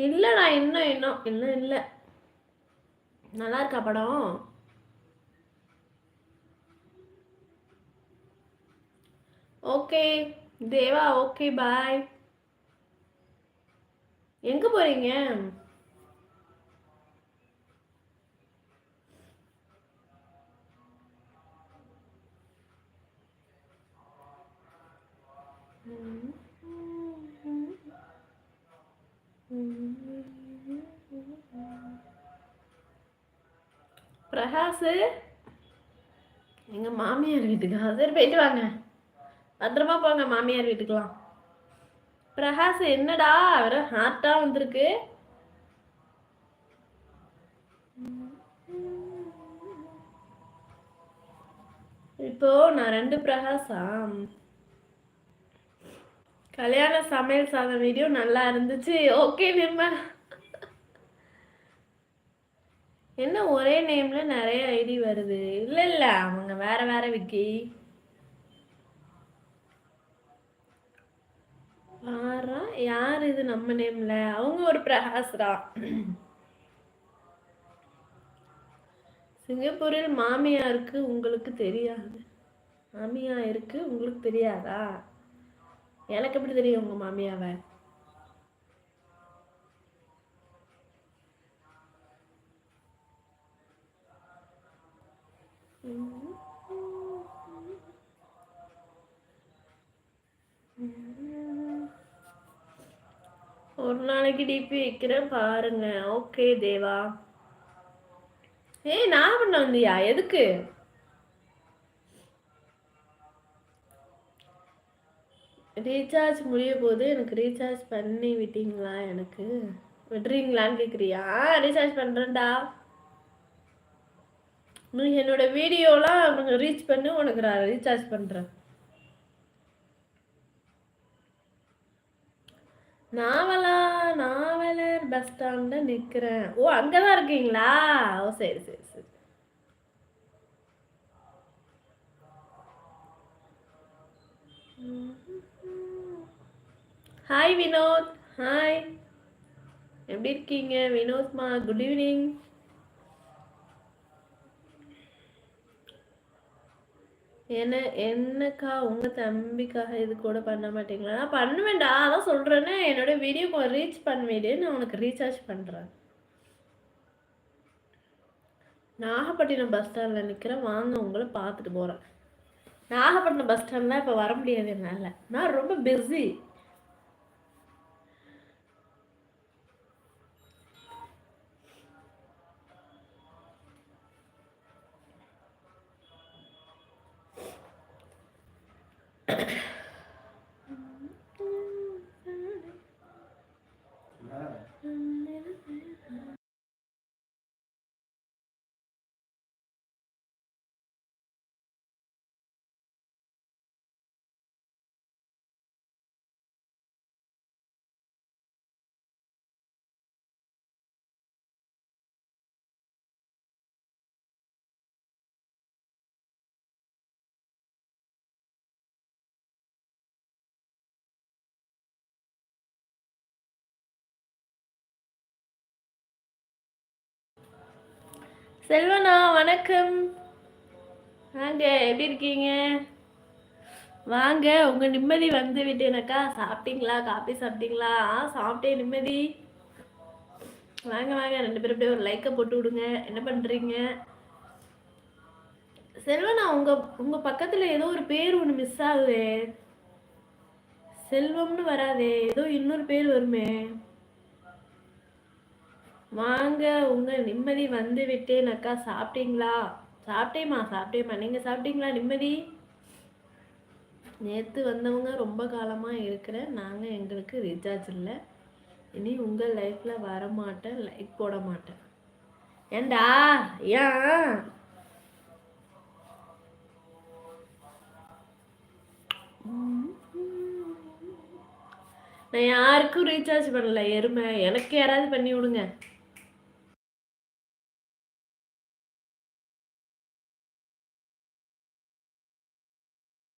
இல்லைடா, இன்னும் இல்லை. நல்லா இருக்கா படம்? ஓகே தேவா, ஓகே பாய். எங்க போறீங்க? பிரகாஷ் எங்க மாமியார் வீட்டுக்கா? சரி போயிட்டு வாங்க, பத்திரமா போங்க மாமியார் வீட்டுக்கெல்லாம். பிரகாஷ் என்னடா அவர ஹார்ட்டா வந்திருக்கு. இப்போ நான் 2 பிரகாஷா. கல்யாண சமையல் சாதம் வீடியோ நல்லா இருந்துச்சு. ஓகே நிர்மல். என்ன ஒரே நேம்ல நிறைய ஐடி வருது? இல்ல அவங்க வேற வேற விக்கி. யார் இது நம்ம நேம்ல? அவங்க ஒரு பிரகாஷ்ரா. சிங்கப்பூரில் மாமியா இருக்கு, உங்களுக்கு தெரியாது? மாமியா இருக்கு, உங்களுக்கு தெரியாதா? எனக்கு எப்படி தெரியும் உங்க மாமியாவை? ஒரு நாளைக்கு டிபி வைக்கிறேன் பாருங்க. ஓகே தேவா. ஏய் நான் பண்ண வந்தியா? எதுக்கு? ரீசார்ஜ் முடிய போது, எனக்கு ரீசார்ஜ் பண்ணி விட்டீங்களா? எனக்கு விடுறீங்களான்னு கேட்குறியா? ரீசார்ஜ் பண்ணுறேன்டா. நீ என்னோட வீடியோலாம் கொஞ்சம் ரீச் பண்ணி உனக்கு நான் ரீசார்ஜ் பண்ணுறேன். நாவலர் பஸ் ஸ்டாண்ட்ல நிற்கிறேன். ஓ அங்கதான் இருக்கீங்களா? ஓ சரி சரி சரி. ஹாய் வினோத். ஹாய், எப்படி இருக்கீங்க வினோத்மா? Good evening. என்னக்கா உங்க தம்பிக்காக இது கூட பண்ண மாட்டீங்களா? நான் பண்ணுவேன்டா, அதான் சொல்றேன்னு. என்னோட வீடியோ ரீச் பண்ணுவேன், நான் உனக்கு ரீசார்ஜ் பண்றேன். நாகப்பட்டினம் பஸ் ஸ்டாண்ட்ல நிக்கிறேன், வாங்க உங்களை பார்த்துட்டு போறேன். நாகப்பட்டினம் பஸ் ஸ்டாண்ட்ல இப்ப வர முடியாது என்னால, நான் ரொம்ப பிஸி. செல்வனா வணக்கம், வாங்க. எப்படி இருக்கீங்க? வாங்க, உங்க நிம்மதி வந்து விட்டேனக்கா. சாப்பிட்டீங்களா? காபி சாப்பிட்டீங்களா? சாப்பிட்டேன் நிம்மதி. வாங்க வாங்க, 2 பேரும் அப்படியே ஒரு லைக்கை போட்டு விடுங்க. என்ன பண்றீங்க? செல்வனா உங்க உங்க பக்கத்துல ஏதோ ஒரு பேர் ஒண்ணு மிஸ் ஆகுதே. செல்வம்னு வராதே, ஏதோ இன்னொரு பேர் வருமே. வாங்க, உங்க நிம்மதி வந்து விட்டேன் அக்கா. சாப்பிட்டீங்களா? சாப்பிட்டேம்மா. நீங்க சாப்பிட்டீங்களா நிம்மதி? நேற்று வந்தவங்க ரொம்ப காலமாக இருக்கிறேன், நாங்கள் எங்களுக்கு ரீசார்ஜ் இல்லை, இனி உங்கள் லைஃப்பில் வரமாட்டேன், லைக் போட மாட்டேன். ஏண்டா? ஏன்? நான் யாருக்கும் ரீசார்ஜ் பண்ணல எருமை, எனக்கு யாராவது பண்ணி விடுங்க.